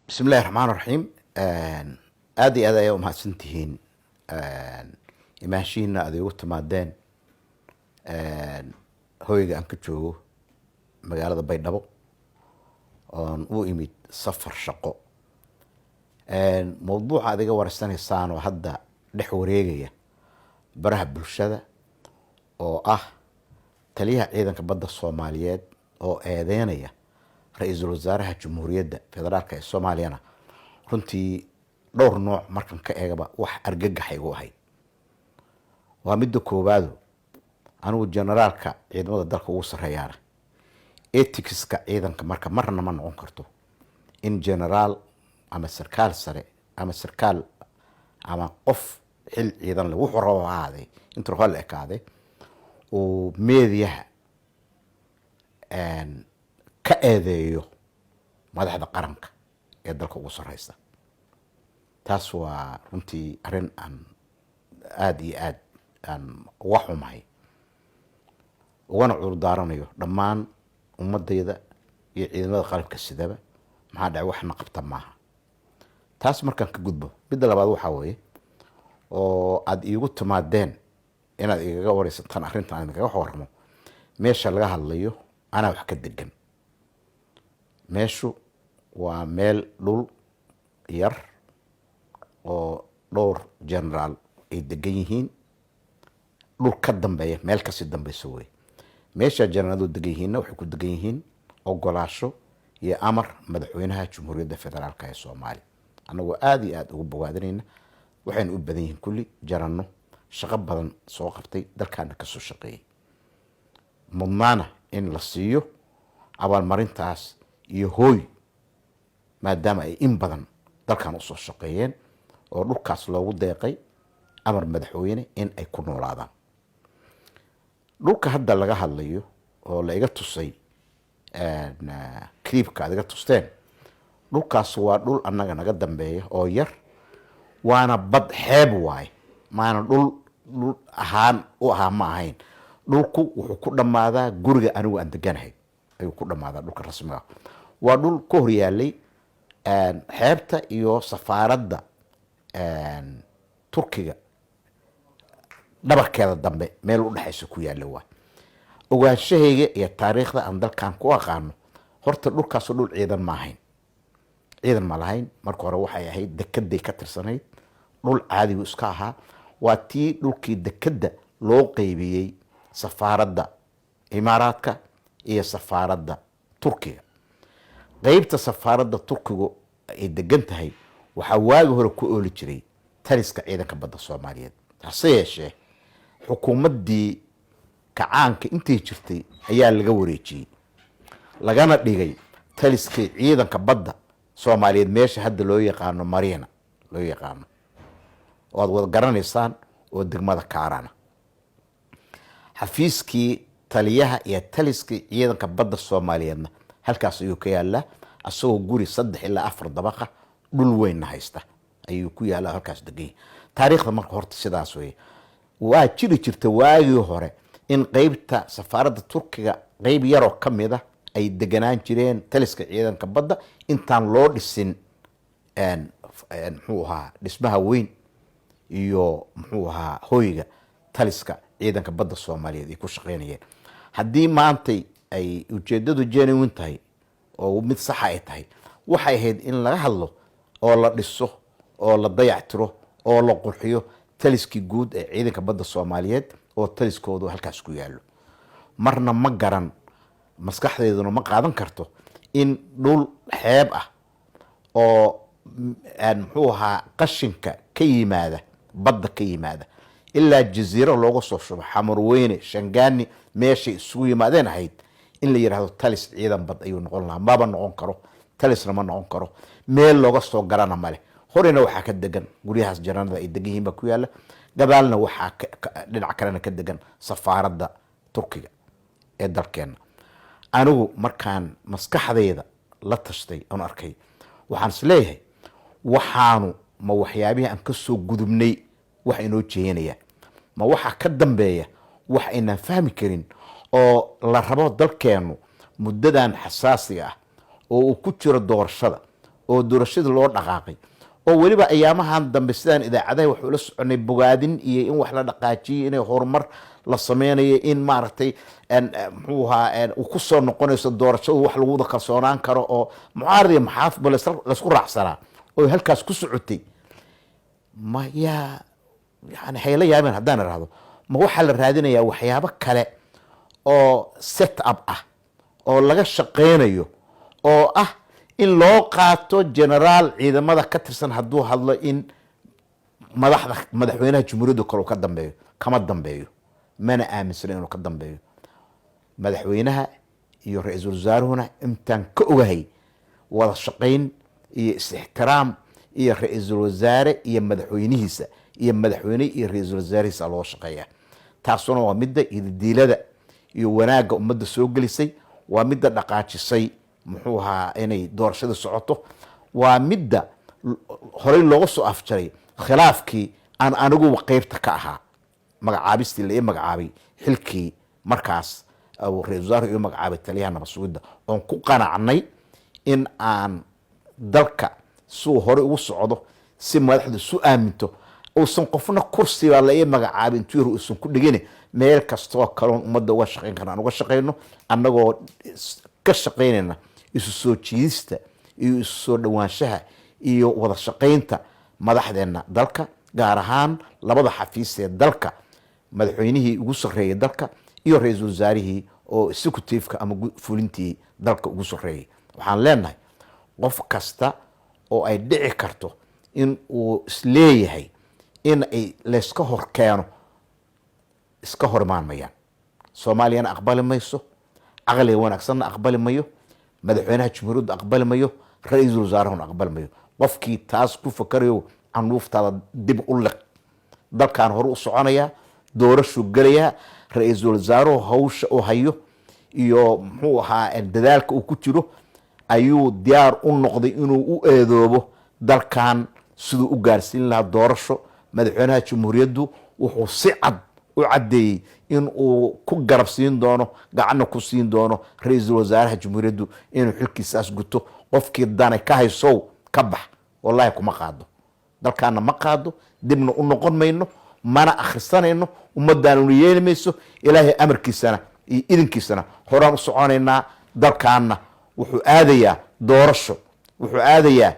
بسم الله الرحمن الرحيم aad iyo aad ayaa umahadsan tihiin imaashiina aad igu timaadeen hoyga aan ka joogo magaalada Baydhabo oon u imid safar shaqo. mawduuca aad iga wareysanaysaan oo hadda dhex wareegaya baraha bulshada oo ah taliyaha ciidanka badda Soomaaliyeed oo eedeynaya ra-iisul wasaaraha Jamhuuriyadda Federaalka ee Soomaaliyana runtii dhowr nooc markan ka eegaba wax argagax igu ahayd. waa midda koowaad anigu generaalka ciidamada dalka ugu sareeyana ethicska ciidanka marna ma noqon karto in generaal ama sarkaal sare ama sarkaal ama qof xil ciidan leh wuxuu rabo ahaaday inta hore la ekaaday oo meediyaha ka eedeeyo madaxda qaranka ee dalka ugu sareysa. taas waa runtii arrin aan aad iyo aad aan uga xumahay ugana cudur daaranayo dhammaan ummadayda iyo ciidamada qalabka sidaba maxaa dhacay waxna qabta maaha. taas markaan ka gudbo midda labaad waxaa weeye oo aad iigu timaadeen inaad igaga wareysataan arrintan aan kaga warramo meesha laga hadlayo anaa wax ka degan. meeshu waa meel dhul yar oo dhowr generaal ay degan yihiin. dhul ka dambeeya meel kasii dambeysa wey. meesha generaaladu degan yihiinna waxay ku degan yihiin ogolaasho iyo amar madaxweynaha Jamhuuriyadda Federaalka ee Soomaaliya. anagoo aad iyo aad ugu bogaadinayna waxayna u badan yihiin kulli jaranno shaqo badan soo qabtay dalkaana ka soo shaqeeyay. mudnaana in la siiyo abaalmarintaas iyo hooy maadaama ay in badan dalkan usoo shaqeeyeen oo dhulkaas loogu deeqay amar madaxweyne in ay ku noolaadaan. dhulka hadda laga hadlayo oo la iga tusay clipka aad iga tusteen dhulkaas waa dhul annaga naga dambeeya oo yar waana bad xeeb waaye maana dhul ahaan u ahaa ma ahayn. dhulku wuxuu ku dhammaadaa guriga anigu aan deganahay ayuu ku dhammaadaa dhulka rasmiga. waa dhul ka hor yaalay xeebta iyo safaaradda Turkiga dhabarkeeda dambe meel u dhaxaysa ku yaalla. waa ogaanshahayga iyo taariikhda aan dalkan ku aqaano horta dhulkaas dhul ciidan ma ahayn. ciidan ma lahayn. marka hore waxay ahayd dekeday ka tirsanayd. dhul caadigu iska ahaa. waa tii dhulkii dekeda loo qaybiyey safaaradda Imaaraadka iyo safaaradda Turkiga. qaybta safaaradda Turkiga ay degan tahay waxaa waagi hore ku ooli jiray taliska ciidanka badda Soomaaliyeed. hase yeeshee xukuumaddii kacaanka intay jirtay ayaa laga wareejiyey lagana dhigay taliskii ciidanka badda Soomaaliyeed meesha hadda loo yaqaano Mariina loo yaqaano oo aad wada garanaysaan oo degmada Kaarana. xafiiskii taliyaha iyo taliskii ciidanka badda Soomaaliyeedna halkaas ayuu ka yaala asagoo guri 3 ilaa 4 dabaqa dhul weyn haysta ayuu ku yaala halkaas degan. taariikhda marka horta sidaas weeye. waa jiri jirta waagii hore in qaybta safaaradda Turkiga qayb yar oo kamid ah ay deganaan jireen taliska ciidanka badda intaan loo dhisin muxuu ahaa dhismaha weyn iyo muxuu ahaa hoyga taliska ciidanka badda Soomaaliyeed ay ku shaqeynayeen. haddii maantay ay ujeedadu genuine tahay oo mid sax ay tahay waxay ahayd in laga hadlo oo la dhiso oo la dayactiro oo la qurxiyo taliskii guud ee ciidanka badda Soomaaliyeed oo taliskoodu halkaas ku yaalo. marna ma garan maskaxdeeduna ma qaadan karto in dhul xeeb ah oo muxuu ahaa qashinka ka yimaada badda ka yimaada ilaa jasiiro looga soo shubo Xamarweyne Shangaani meeshay isugu yimaadeen ahayd in la yiraahdo talis ciidan bad ayuu noqon lahaa. maba noqon karo. talisna ma noqon karo. meel looga soo garana male. horena waxaa ka degan guryahaas jaraanada ay degan yihiin ba ku yaala. gadaalna waxaa dhinac kalena ka degan safaaradda Turkiga ee dalkeena. anigu markaan maskaxdayda la tashtay aan arkay waxaan is leeyahay waxaanu ma waxyaabihii aan ka soo gudubnay wax inoo jeeyanaya ma waxa ka dambeeya wax aynaan fahmi karin oo la rabo dalkeenu muddadan xasaasiga ah oo uu ku jiro doorashada oo doorashada loo dhaqaaqay oo weliba ayaamahan dambe sidaan idaacadaha wax ula soconay bogaadin iyo in wax la dhaqaajiyo inay horumar la sameynayo in maaragtay muxuu ahaa uu ku soo noqonayso doorashadu wax lagu wada kalsoonaan karo oo mucaarad iyo maxaafidba laysku raacsanaa oo halkaas ku socotay ma yaa yani hayla yaabeen haddaan irahdo ma waxaa la raadinayaa waxyaabo kale oo set up ah oo laga shaqeynayo oo ah in loo qaato generaal ciidamada ka tirsan hadduu hadlo in madaxweynaha jamhuuriyadda kale uu ka dambeeyo kama dambeeyo mana aaminsana inuu ka dambeeyo madaxweynaha iyo ra-iisul wasaaruhuna intaan ka ogahay wada shaqayn iyo is-ixtiraam iyo ra-iisul wasaare iyo madaxweynihiisa iyo madaxweyne iyo ra-iisul wasaarihiisa loo shaqeeya taasuna waa midda ididiilada iyo wanaagga ummadda soo gelisay waa midda dhaqaajisay muxuu ahaa inay doorashada socoto waa midda horey looga soo afjaray khilaafkii aan aniguba qeybta ka ahaa magacaabistii la ii magacaabay xilkii markaas ra-isul wasaaruhu ii magacaabay taliyaha nabad sugidda oon ku qanacnay in aan dalka suu horey ugu socdo si madaxdu isu aaminto uusan qofna kursiba la ii magacaabay intuu yar uusan ku dhigin meel kastoo kaloon ummadda uga shaqeyn karna aan uga shaqeyno annagoo ka shaqeynayna isu soo jiidista iyo isu soo dhawaanshaha iyo wada shaqeynta madaxdeena dalka gaar ahaan labada xafiis ee dalka madaxweynihii ugu sarreeyay dalka iyo ra-iisul wasaarihii oo executive-ka ama fulintii dalka ugu sarreeyay waxaan leenahay qof kasta oo ay dhici karto in uu isleeyahay in ay layska hor keeno iska horimaan mayaan soomaaliyana aqbali mayso caqliga wanaagsanna aqbali mayo madaxweynaha jamhuuriyadda aqbali mayo ra-iisul wasaarahuna aqbali mayo qofkii taas ku fakarayo canuuftaada dib u liq dalkan hore u soconayaa doorashuu gelayaa ra-iisul wasaaruhu hawsha u hayo iyo muxuu ahaa dadaalka uu ku jiro ayuu diyaar u noqday inuu u eedoobo dalkan siduu u gaarsiin lahaa doorasho madaxweynaha jamhuuriyaddu wuxuu si cad u caddeeyey in uu ku garab siin doono gacanna ku siin doono ra-iisul wasaaraha jamhuuriyaddu inuu xilkiisaas guto qofkii danay ka haysow ka bax wallahi kuma qaado dalkaana ma qaado dibna u noqon mayno mana akhrisanayno ummaddaanunu yeeli mayso ilaahay amarkiisana iyo idinkiisana horaan u soconaynaa dalkaana wuxuu aadayaa doorasho wuxuu aadayaa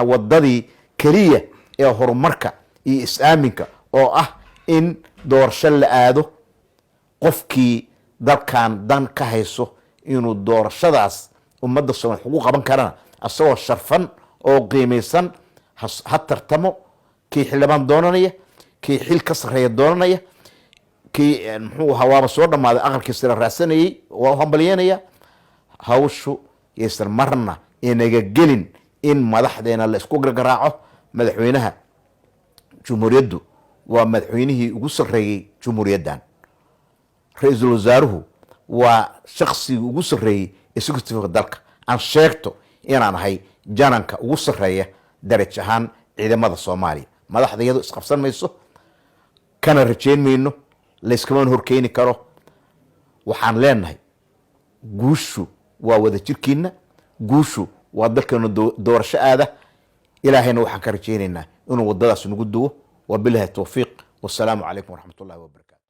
wadadii keliya ee horumarka iyo is-aaminka oo ah in doorasho la aado qofkii dalkan dan ka hayso inuu doorashadaas ummadda soomaaliya ugu qaban karana asagoo sharfan oo qiimaysan ha tartamo kii xildhibaan doonanaya kii xil ka sarreeya doonanaya kii muxuu ahaa waaba soo dhammaaday aqalkiisa la raadsanayay waa u hambalyeynaya hawshu yaysan marna inaga gelin in madaxdeena la isku gargaraaco madaxweynaha jumhuuriyaddu waa madaxweynihii ugu sarreeyey jumhuuriyaddan ra-iisul wasaaruhu waa shaqsigii ugu sarreeyey executive dalka aan sheegto inaan ahay jananka ugu sarreeya daraj ahaan ciidamada soomaaliya madaxda iyadoo isqabsan mayso kana rajeyn mayno layskaman horkeeni karo waxaan leenahay guushu waa wada jirkiina guushu waa dalkeena doorasho aada ilaahayna waxaan ka rajeynaynaa inuu wadadaas nagu duwo wabilahi towfiiq wasalaamu calaykum waraxmat ullahi wabarakatu